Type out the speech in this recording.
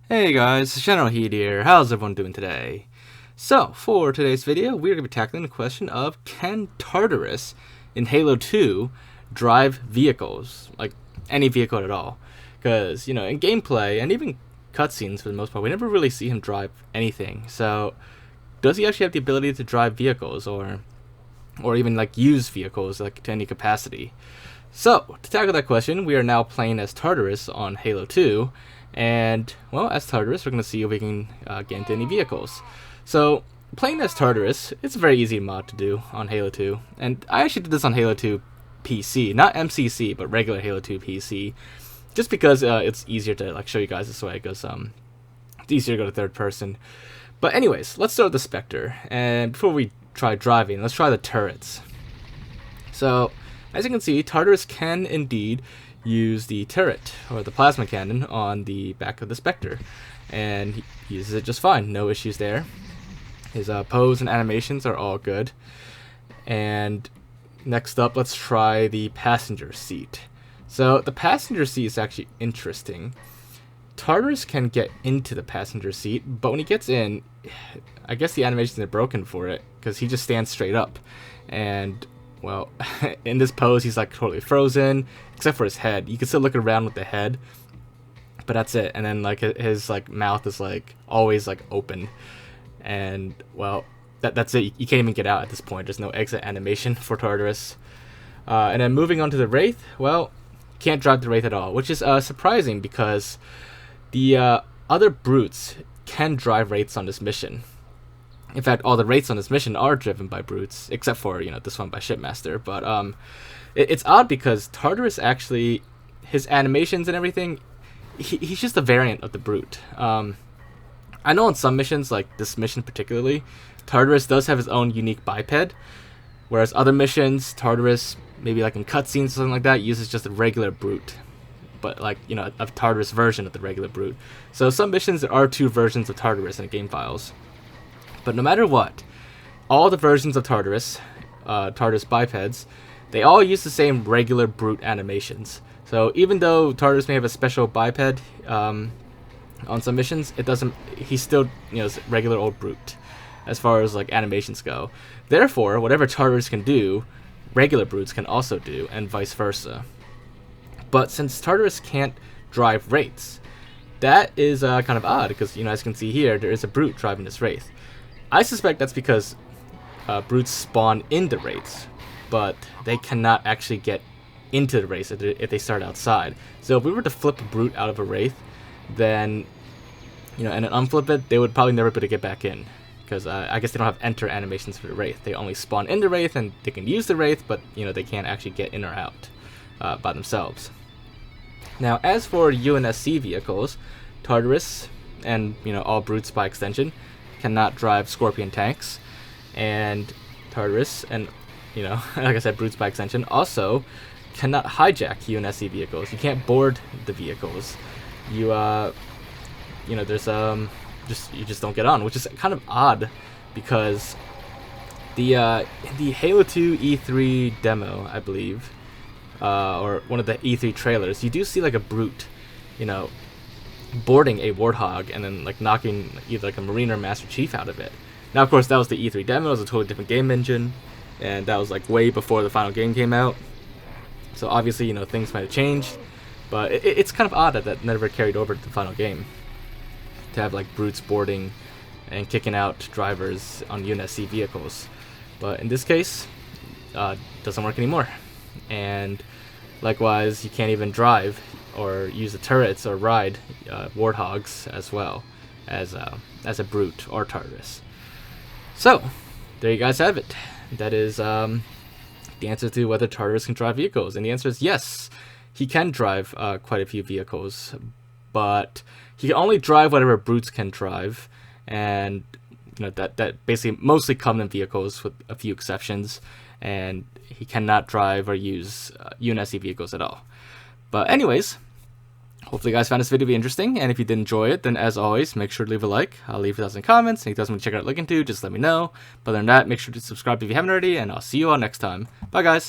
Hey guys, it's Generalkidd here. How's everyone doing today? So, for today's video, we're going to be tackling the question of can Tartarus in Halo 2 drive vehicles? Like, any vehicle at all. Because, in gameplay, and even cutscenes for the most part, we never really see him drive anything. So, does he actually have the ability to drive vehicles, or even, use vehicles, to any capacity? So, to tackle that question, we are now playing as Tartarus on Halo 2, and, well, as Tartarus, we're going to see if we can get into any vehicles. So, playing as Tartarus, it's a very easy mod to do on Halo 2. And I actually did this on Halo 2 PC. Not MCC, but regular Halo 2 PC. Just because it's easier to show you guys this way, because it's easier to go to third person. But anyways, let's start with the Spectre. And before we try driving, let's try the turrets. So, as you can see, Tartarus can indeed use the turret, or the plasma cannon, on the back of the Spectre, and he uses it just fine, no issues there. His pose and animations are all good. And next up, let's try the passenger seat. So the passenger seat is actually interesting. Tartarus can get into the passenger seat, but when he gets in, I guess the animations are broken for it, because he just stands straight up, and well, in this pose, he's totally frozen, except for his head. You can still look around with the head, but that's it. And then his mouth is always open, and well, that's it. You can't even get out at this point. There's no exit animation for Tartarus. And then moving on to the Wraith, well, can't drive the Wraith at all, which is surprising because the other brutes can drive Wraiths on this mission. In fact, all the Wraiths on this mission are driven by brutes, except for, this one by Shipmaster. But it's odd because Tartarus actually, his animations and everything, he's just a variant of the brute. I know on some missions, like this mission particularly, Tartarus does have his own unique biped, whereas other missions, Tartarus, maybe in cutscenes or something like that, uses just a regular brute. But a Tartarus version of the regular brute. So some missions, there are two versions of Tartarus in the game files. But no matter what, all the versions of Tartarus, Tartarus bipeds, they all use the same regular brute animations. So even though Tartarus may have a special biped on some missions, it doesn't. He's still regular old brute as far as animations go. Therefore, whatever Tartarus can do, regular brutes can also do, and vice versa. But since Tartarus can't drive Wraiths, that is kind of odd because as you can see here, there is a brute driving this Wraith. I suspect that's because brutes spawn into Wraiths, but they cannot actually get into the Wraiths if they start outside. So if we were to flip a brute out of a Wraith, then, and then unflip it, they would probably never be able to get back in. Because I guess they don't have enter animations for the Wraith. They only spawn in the Wraith and they can use the Wraith, but they can't actually get in or out by themselves. Now, as for UNSC vehicles, Tartarus and all brutes by extension cannot drive Scorpion tanks, and Tartarus and like I said, brutes by extension also cannot hijack UNSC vehicles. You can't board the vehicles. You there's you just don't get on, which is kind of odd because the Halo 2 E3 demo, I believe, or one of the E3 trailers, you do see a brute, boarding a Warthog and then knocking either a Marine or Master Chief out of it. Now, of course, that was the E3 demo. It was a totally different game engine, and that was way before the final game came out. So obviously, things might have changed, but it's kind of odd that never carried over to the final game to have brutes boarding and kicking out drivers on UNSC vehicles. But in this case, doesn't work anymore. And likewise, you can't even drive or use the turrets or ride Warthogs as well as a brute or Tartarus. So there you guys have it. That is the answer to whether Tartarus can drive vehicles, and the answer is yes. He can drive quite a few vehicles, but he can only drive whatever brutes can drive, and that basically mostly common vehicles with a few exceptions, and he cannot drive or use UNSC vehicles at all. But anyways, hopefully you guys found this video to be interesting, and if you did enjoy it, then as always, make sure to leave a like. I'll leave it in comments, and if you guys want to check out what I'm looking to, just let me know. But other than that, make sure to subscribe if you haven't already, and I'll see you all next time. Bye guys!